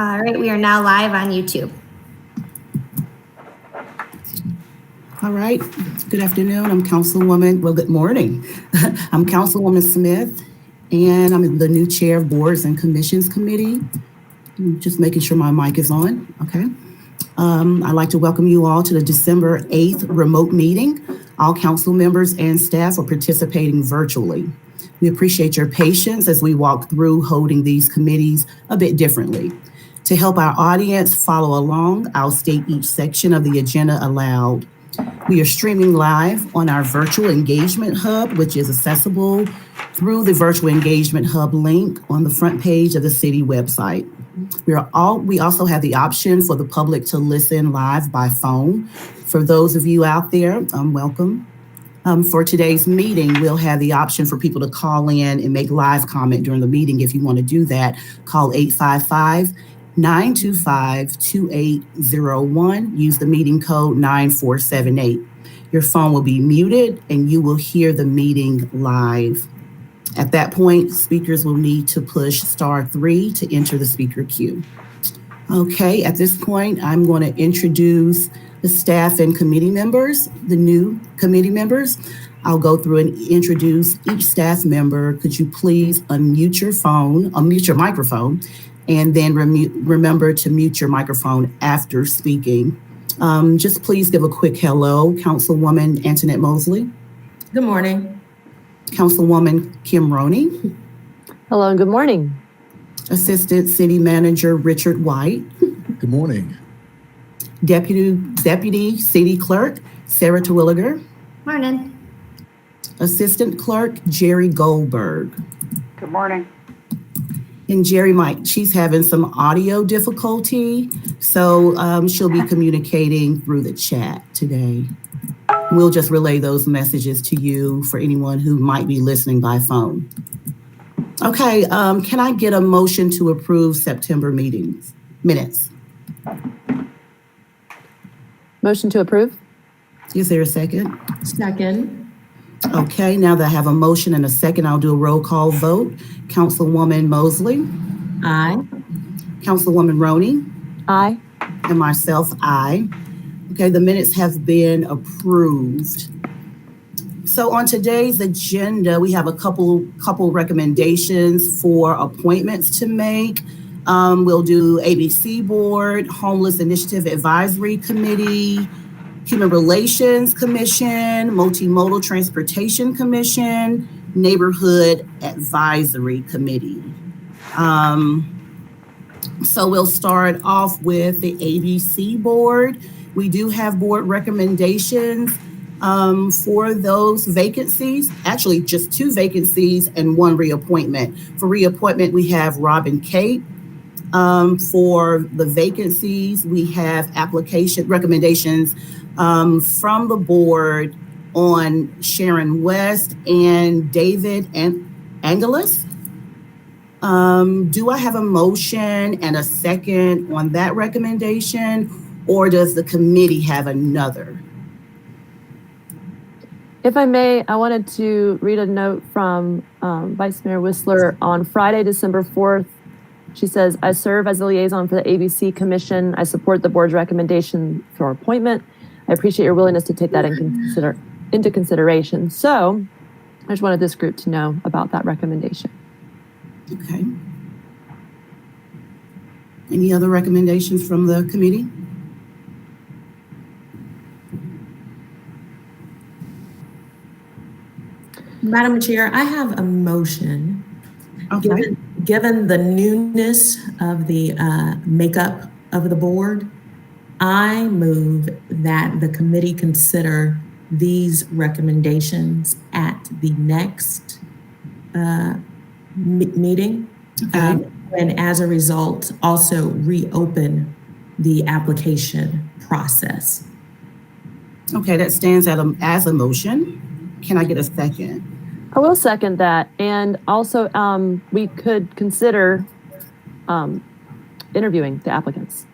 All right, we are now live on YouTube. All right, good afternoon. I'm Councilwoman, well, good morning. I'm Councilwoman Smith, and I'm the new chair of Boards and Commissions Committee. Just making sure my mic is on, okay? I'd like to welcome you all to the December 8th remote meeting. All council members and staff are participating virtually. We appreciate your patience as we walk through holding these committees a bit differently. To help our audience follow along, I'll state each section of the agenda aloud. We are streaming live on our virtual engagement hub, which is accessible through the virtual engagement hub link on the front page of the city website. We also have the option for the public to listen live by phone. For those of you out there, welcome. For today's meeting, we'll have the option for people to call in and make live comment during the meeting. If you want to do that, call 855-925-2801. Use the meeting code 9478. Your phone will be muted and you will hear the meeting live. At that point, speakers will need to push *3 to enter the speaker queue. Okay, at this point, I'm going to introduce the staff and committee members, the new committee members. I'll go through and introduce each staff member. Could you please unmute your phone, unmute your microphone, and then remember to mute your microphone after speaking. Just please give a quick hello. Councilwoman Antoinette Mosley. Good morning. Councilwoman Kim Roney. Hello and good morning. Assistant City Manager Richard White. Good morning. Deputy City Clerk Sarah Terwilliger. Morning. Assistant Clerk Jerry Goldberg. Good morning. And Jerry she's having some audio difficulty, so she'll be communicating through the chat today. We'll just relay those messages to you for anyone who might be listening by phone. Okay, can I get a motion to approve September minutes? Motion to approve. Is there a second? Second. Okay, now that I have a motion and a second, I'll do a roll call vote. Councilwoman Mosley. Aye. Councilwoman Roney. Aye. And myself, aye. Okay, the minutes have been approved. So on today's agenda, we have a couple recommendations for appointments to make. We'll do ABC Board, Homeless Initiative Advisory Committee, Human Relations Commission, Multimodal Transportation Commission, Neighborhood Advisory Committee. So we'll start off with the ABC Board. We do have board recommendations for those vacancies, actually just 2 vacancies and 1 reappointment. For reappointment, we have Robin Cape. For the vacancies, we have application recommendations from the board on Sharon West and David Angeles. Do I have a motion and a second on that recommendation, or does the committee have another? If I may, I wanted to read a note from Vice Mayor Whistler on Friday, December 4th. She says, I serve as a liaison for the ABC Commission. I support the board's recommendation for appointment. I appreciate your willingness to take that into consideration. So I just wanted this group to know about that recommendation. Okay. Any other recommendations from the committee? Madam Chair, I have a motion. Okay. Given the newness of the makeup of the board, I move that the committee consider these recommendations at the next meeting. Okay. And as a result, also reopen the application process. Okay, that stands as a motion. Can I get a second? I will second that. And also, we could consider interviewing the applicants.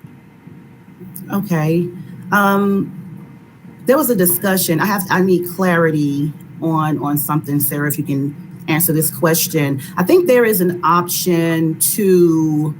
Okay. There was a discussion. I need clarity on something, Sarah, if you can answer this question. I think there is an option to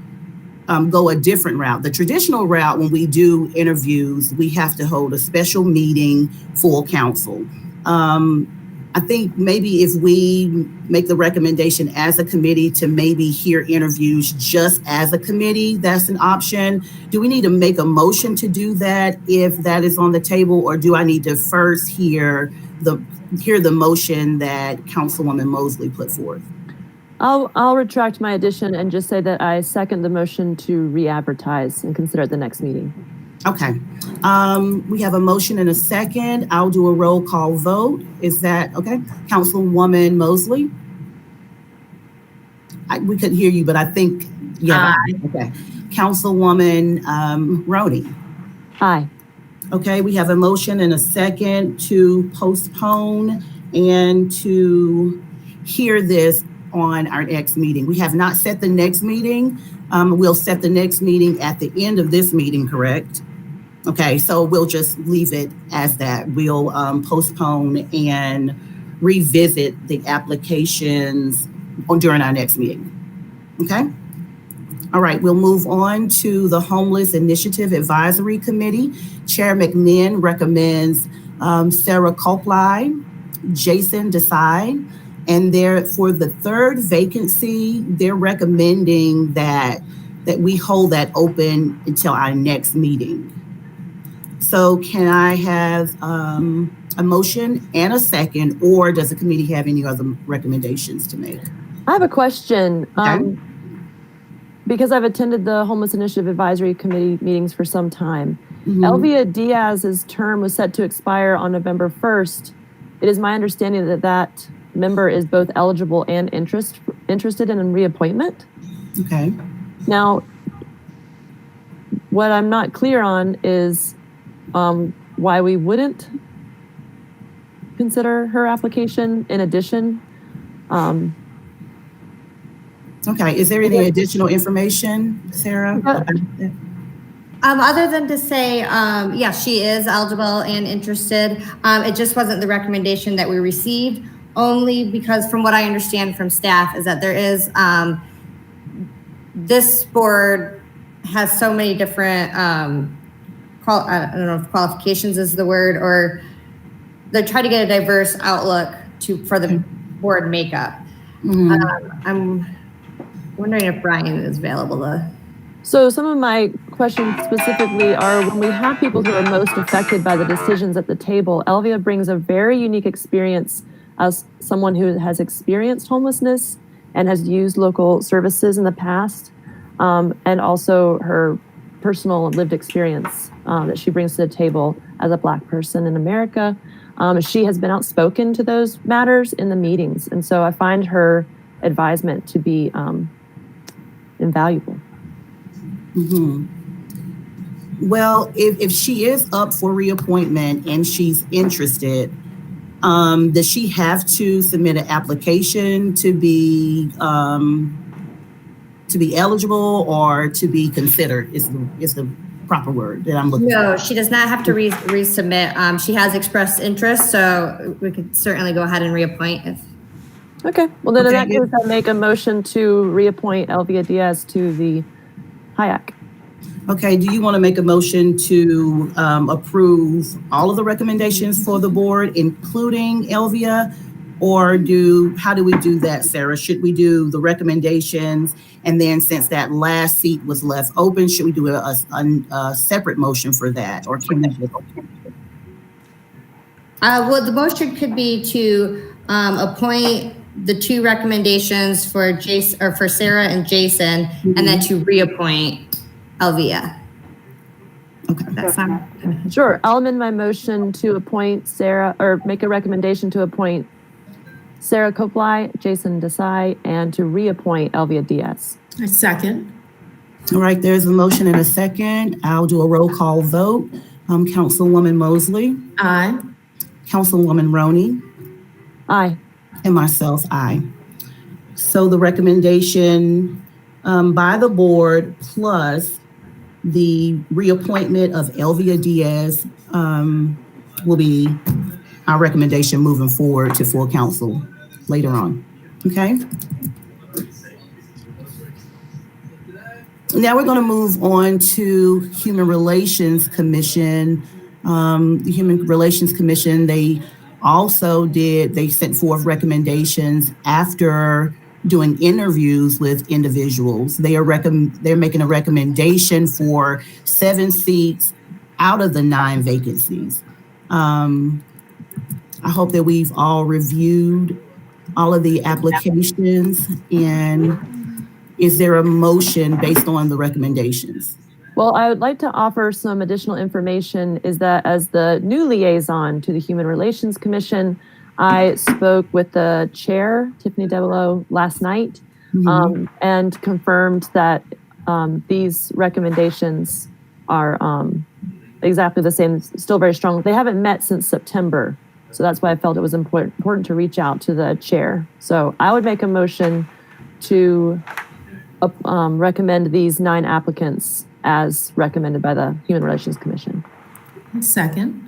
go a different route. The traditional route, when we do interviews, we have to hold a special meeting, full council. I think maybe if we make the recommendation as a committee to maybe hear interviews just as a committee, that's an option. Do we need to make a motion to do that if that is on the table, or do I need to first hear the motion that Councilwoman Mosley put forth? I'll retract my addition and just say that I second the motion to re-advertise and consider at the next meeting. Okay. We have a motion and a second. I'll do a roll call vote. Is that okay? Councilwoman Mosley? We couldn't hear you, but I think, yeah. Aye. Okay. Councilwoman Roney? Aye. Okay, we have a motion and a second to postpone and to hear this on our next meeting. We have not set the next meeting. We'll set the next meeting at the end of this meeting, correct? Okay, so we'll just leave it as that. We'll postpone and revisit the applications during our next meeting. Okay? All right, we'll move on to the Homeless Initiative Advisory Committee. Chair McMinn recommends Sarah Copley, Jason Desai, and for the third vacancy, they're recommending that we hold that open until our next meeting. So can I have a motion and a second, or does the committee have any other recommendations to make? I have a question. Okay. Because I've attended the Homeless Initiative Advisory Committee meetings for some time. Mhm. Elvia Diaz's term was set to expire on November 1st. It is my understanding that that member is both eligible and interested in a reappointment. Okay. Now, what I'm not clear on is why we wouldn't consider her application in addition. Okay, is there any additional information, Sarah? Other than to say, yes, she is eligible and interested. It just wasn't the recommendation that we received, only because from what I understand from staff is that there is, this board has so many different, I don't know if qualifications is the word, or they try to get a diverse outlook for the board makeup. I'm wondering if Brian is available to. So some of my questions specifically are when we have people who are most affected by the decisions at the table, Elvia brings a very unique experience as someone who has experienced homelessness and has used local services in the past, and also her personal lived experience that she brings to the table as a Black person in America. She has been outspoken to those matters in the meetings, and so I find her advisement to be invaluable. Well, if she is up for reappointment and she's interested, does she have to submit an application to be eligible, or to be considered is the proper word that I'm looking for? No, she does not have to resubmit. She has expressed interest, so we could certainly go ahead and reappoint if. Okay, well then in that Okay. case, I make a motion to reappoint Elvia Diaz to the HIAC. Okay, do you want to make a motion to approve all of the recommendations for the board, including Elvia? Or how do we do that, Sarah? Should we do the recommendations, and then since that last seat was left open, should we do a separate motion for that? Or can we just? Well, the motion could be to appoint the two recommendations for Jason, or for Sarah and Jason, and then to reappoint Elvia. Okay. That's fine. Sure, I'll amend my motion to appoint Sarah, or make a recommendation to appoint Sarah Copley, Jason Desai, and to reappoint Elvia Diaz. I second. All right, there's a motion and a second. I'll do a roll call vote. Councilwoman Mosley, Aye. Councilwoman Roney, Aye. and myself, aye. So the recommendation by the board plus the reappointment of Elvia Diaz will be our recommendation moving forward to full council later on. Okay? Now we're going to move on to Human Relations Commission. The Human Relations Commission, they sent forth recommendations after doing interviews with individuals. They're making a recommendation for 7 seats out of the 9 vacancies. I hope that we've all reviewed all of the applications, and is there a motion based on the recommendations? Well, I would like to offer some additional information is that as the new liaison to the Human Relations Commission, I spoke with the chair, Tiffany Debelow, last night and confirmed that these recommendations are exactly the same, still very strong. They haven't met since September. So that's why I felt it was important to reach out to the chair. So I would make a motion to recommend these 9 applicants as recommended by the Human Relations Commission. Second.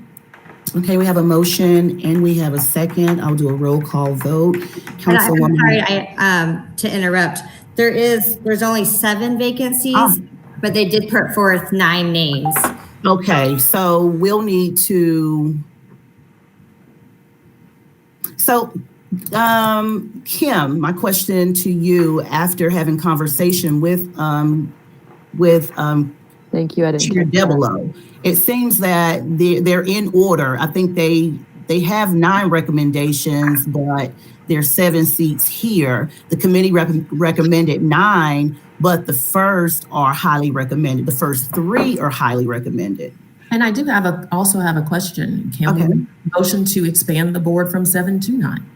Okay, we have a motion and we have a second. I'll do a roll call vote. I'm sorry, to interrupt. There's only 7 vacancies, but they did put forth 9 names. Okay, so we'll need to. So, Kim, my question to you, after having conversation with Thank you. I didn't Chair Debelow, it seems that they're in order. I think they have 9 recommendations, but there's 7 seats here. The committee recommended 9, but the first are highly recommended. The first 3 are highly recommended. And I do also have a question. Can we motion to expand the board from 7 to 9?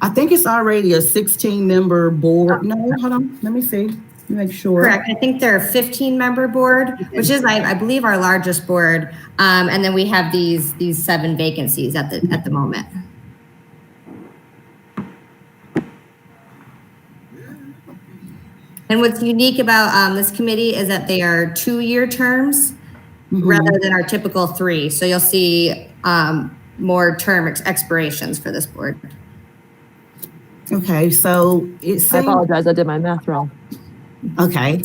I think it's already a 16-member board. No, hold on. Let me see. Let me make sure. Correct. I think they're a 15-member board, which is, I believe, our largest board. And then we have these 7 vacancies at the moment. And what's unique about this committee is that they are 2-year terms rather than our typical 3. So you'll see more term expirations for this board. Okay, so it's. I apologize. I did my math wrong. Okay.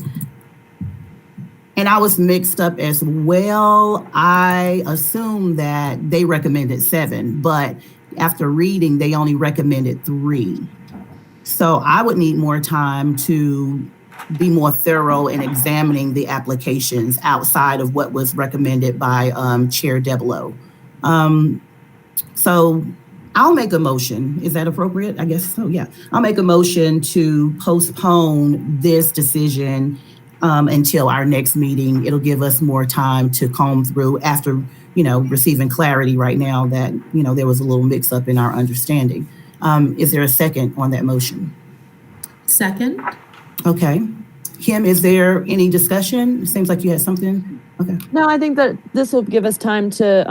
And I was mixed up as well. I assumed that they recommended 7, but after reading, they only recommended 3. So I would need more time to be more thorough in examining the applications outside of what was recommended by Chair Debelow. So I'll make a motion. Is that appropriate? I guess so, yeah. I'll make a motion to postpone this decision until our next meeting. It'll give us more time to comb through after, receiving clarity right now that, there was a little mix up in our understanding. Is there a second on that motion? Second. Okay. Kim, is there any discussion? It seems like you had something. Okay. No, I think that this will give us time to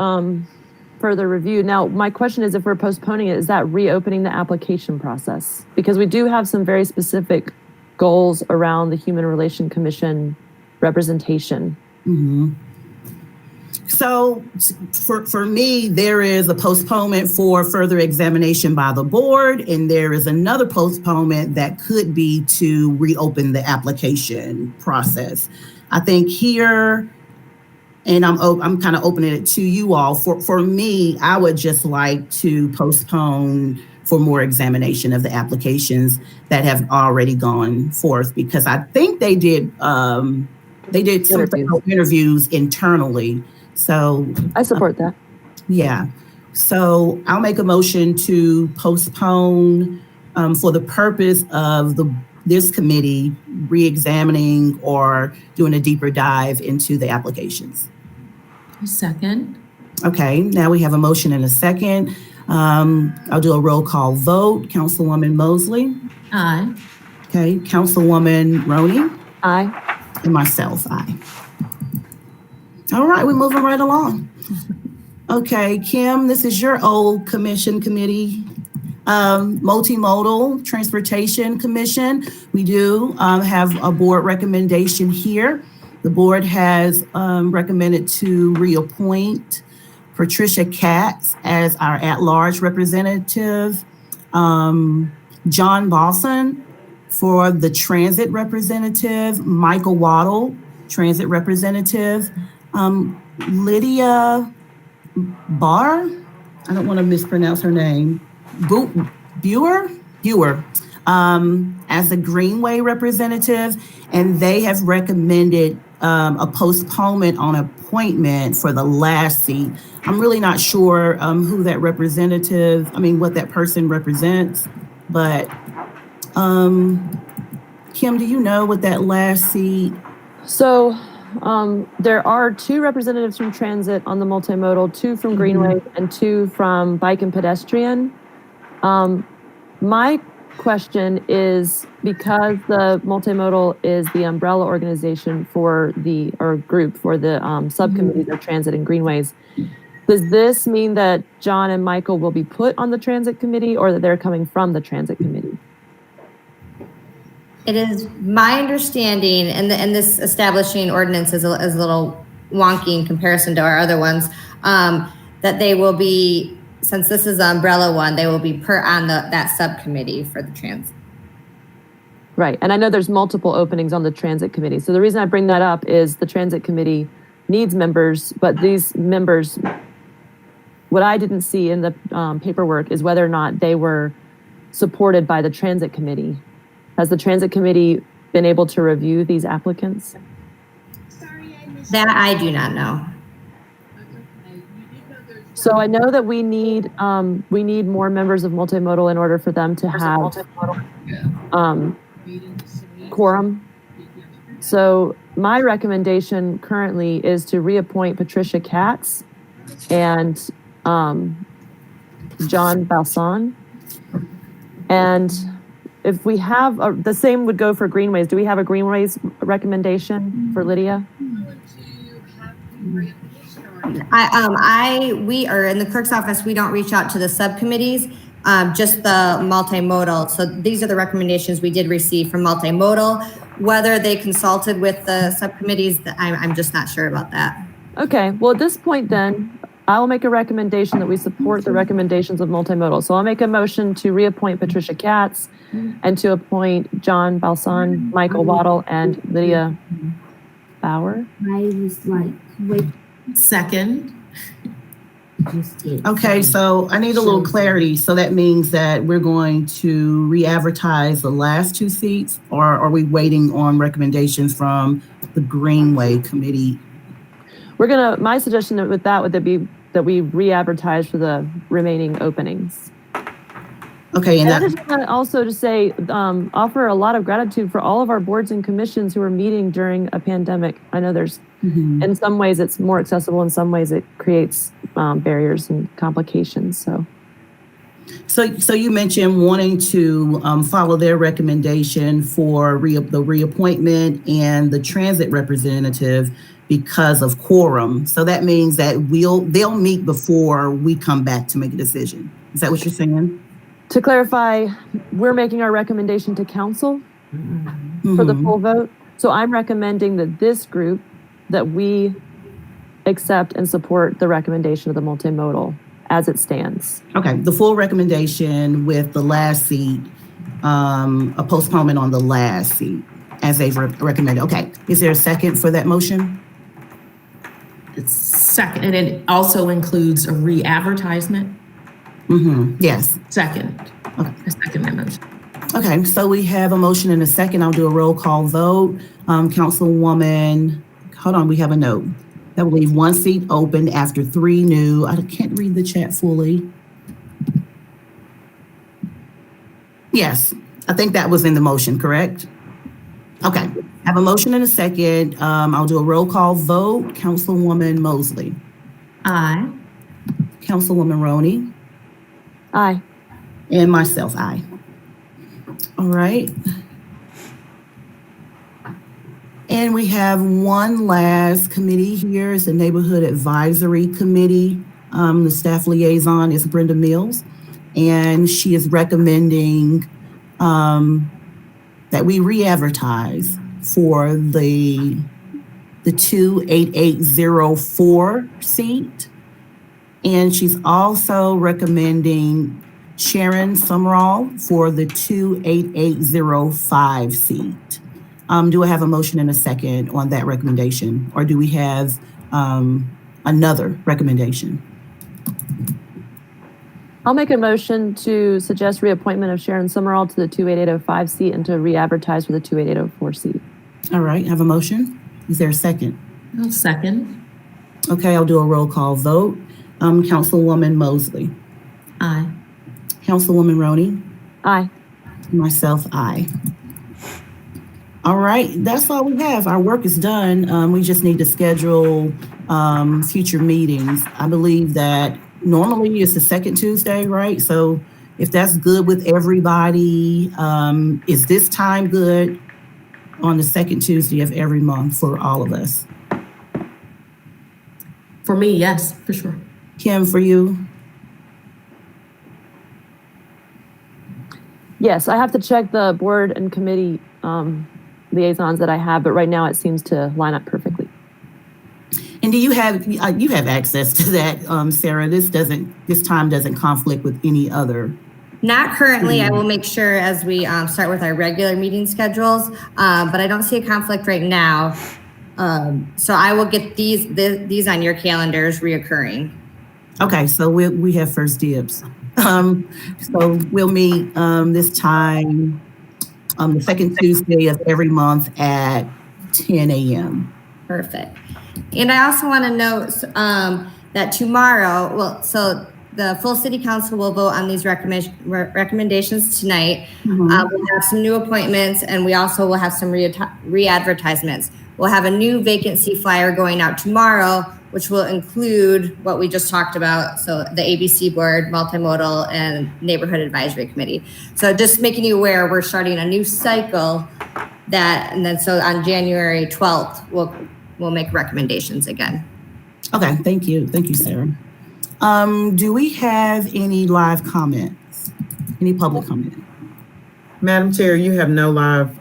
further review. Now, my question is, if we're postponing it, is that reopening the application process? Because we do have some very specific goals around the Human Relations Commission representation. Mm-hmm. So for me, there is a postponement for further examination by the board, and there is another postponement that could be to reopen the application process. I think here, and I'm kind of opening it to you all. For me, I would just like to postpone for more examination of the applications that have already gone forth, because I think they did some interviews internally. So I support that. Yeah. So I'll make a motion to postpone for the purpose of this committee re-examining or doing a deeper dive into the applications. Second. Okay, now we have a motion and a second. I'll do a roll call vote. Councilwoman Mosley. Aye. Okay, Councilwoman Roney. Aye. And myself, aye. All right, we're moving right along. Okay, Kim, this is your old committee. Multimodal Transportation Commission. We do have a board recommendation here. The board has recommended to reappoint Patricia Katz as our at-large representative, John Bosson For the transit representative, Michael Waddle, transit representative. Lydia Barr, I don't want to mispronounce her name. Buer, as the Greenway representative, and they have recommended a postponement on appointment for the last seat. I'm really not sure who that representative, what that person represents, but Kim, do you know what that last seat? So there are 2 representatives from transit on the multimodal, 2 from Greenway, and 2 from bike and pedestrian. My question is, because the multimodal is the umbrella organization for group for the subcommittees of transit and greenways, does this mean that John and Michael will be put on the transit committee, or that they're coming from the transit committee? It is my understanding, and this establishing ordinance is a little wonky in comparison to our other ones, that they will be, since this is the umbrella one, they will be put on that subcommittee for the transit. Right, and I know there's multiple openings on the transit committee. So the reason I bring that up is the transit committee needs members, but these members, what I didn't see in the paperwork is whether or not they were supported by the transit committee. Has the transit committee been able to review these applicants? That I do not know. So I know that we need more members of multimodal in order for them to have quorum. So my recommendation currently is to reappoint Patricia Katz and John Balsan. And if we have the same would go for Greenways. Do we have a Greenways recommendation for Lydia? We are in the clerk's office. We don't reach out to the subcommittees, just the multimodal. So these are the recommendations we did receive from multimodal. Whether they consulted with the subcommittees, I'm just not sure about that. Okay, well, at this point then, I will make a recommendation that we support the recommendations of multimodal. So I'll make a motion to reappoint Patricia Katz and to appoint John Balsan, Michael Waddle, and Lydia Bauer. I was like, wait, Second. Okay, so I need a little clarity. So that means that we're going to re-advertise the last 2 seats, or are we waiting on recommendations from the Greenway committee? My suggestion with that would be that we re-advertise for the remaining openings. Okay, And I just want to also to say, offer a lot of gratitude for all of our boards and commissions who are meeting during a pandemic. I know there's, in some ways it's more accessible, in some ways it creates barriers and complications, So you mentioned wanting to follow their recommendation for the reappointment and the transit representative because of quorum. So that means that they'll meet before we come back to make a decision. Is that what you're saying? To clarify, we're making our recommendation to council for the full vote. So I'm recommending that this group, that we accept and support the recommendation of the multimodal as it stands. Okay, the full recommendation with the last seat, a postponement on the last seat as they've recommended. Okay, is there a second for that motion? Second, and it also includes a re-advertisement. Yes. Second. Okay. I second that motion. Okay, so we have a motion and a second. I'll do a roll call vote. Councilwoman, hold on, we have a note. That will leave 1 seat open after 3 new. I can't read the chat fully. Yes, I think that was in the motion, correct? Okay, I have a motion and a second. I'll do a roll call vote. Councilwoman Mosley. Aye. Councilwoman Roney. Aye. And myself, aye. All right. And we have one last committee here. It's the Neighborhood Advisory Committee. The staff liaison is Brenda Mills, and she is recommending that we re-advertise for the 28804 seat. And she's also recommending Sharon Summerall for the 28805 seat. Do I have a motion and a second on that recommendation? Or do we have another recommendation? I'll make a motion to suggest reappointment of Sharon Summerall to the 28805 seat and to re-advertise for the 28804 seat. All right, I have a motion. Is there a second? I'll second. Okay, I'll do a roll call vote. Councilwoman Mosley, Aye. Councilwoman Roney, Aye. myself, aye. All right, that's all we have. Our work is done. We just need to schedule future meetings. I believe that normally it's the second Tuesday, right? So if that's good with everybody, is this time good on the second Tuesday of every month for all of us? For me, yes, for sure. Kim, for you? Yes, I have to check the board and committee liaisons that I have, but right now it seems to line up perfectly. And do you have access to that, Sarah? This time doesn't conflict with any other. Not currently. I will make sure as we start with our regular meeting schedules, but I don't see a conflict right now. So I will get these on your calendars reoccurring. Okay, so we have first dibs. So we'll meet this time the second Tuesday of every month at 10 a.m. Perfect. And I also want to note that tomorrow, so the full city council will vote on these recommendations tonight. We'll have some new appointments, and we also will have some re-advertisements. We'll have a new vacancy flyer going out tomorrow, which will include what we just talked about. So the ABC board, multimodal, and neighborhood advisory committee. So just making you aware, we're starting a new cycle and then so on January 12th, we'll make recommendations again. Okay, thank you, Sarah. Do we have any live comments? Any public comment? Madam Chair, you have no live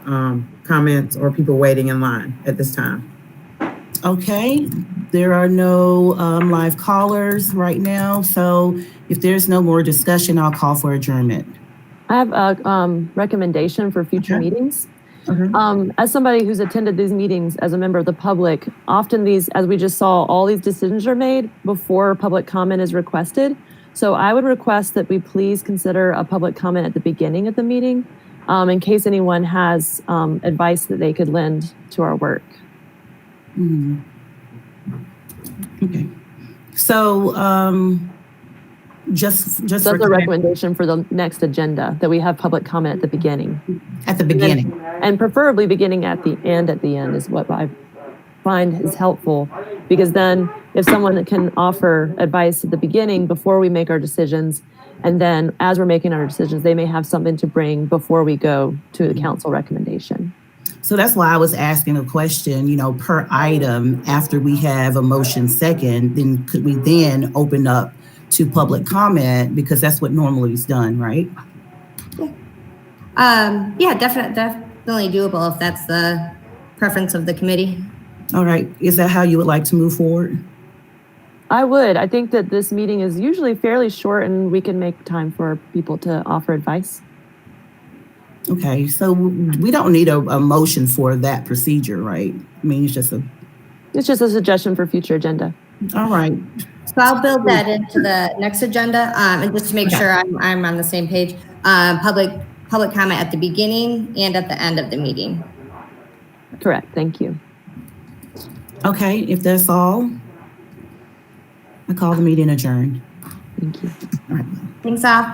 comments or people waiting in line at this time. Okay, there are no live callers right now. So if there's no more discussion, I'll call for adjournment. I have a recommendation for future meetings. As somebody who's attended these meetings as a member of the public, often these, as we just saw, all these decisions are made before public comment is requested. So I would request that we please consider a public comment at the beginning of the meeting in case anyone has advice that they could lend to our work. Okay. So just That's for a recommendation for the next agenda, that we have public comment at the beginning. at the beginning. And preferably beginning at the end is what I find is helpful. Because then if someone can offer advice at the beginning before we make our decisions, and then as we're making our decisions, they may have something to bring before we go to the council recommendation. So that's why I was asking a question, per item after we have a motion second, then could we then open up to public comment, because that's what normally is done, right? Yeah, definitely doable if that's the preference of the committee. All right. Is that how you would like to move forward? I would. I think that this meeting is usually fairly short and we can make time for people to offer advice. Okay. So we don't need a motion for that procedure, right? I mean, it's just a suggestion for future agenda. all right. So I'll build that into the next agenda, and just to make sure I'm on the same page. Public comment at the beginning and at the end of the meeting. Correct. Thank you. Okay. If that's all, I call the meeting adjourned. Thank you. All right. Thanks all.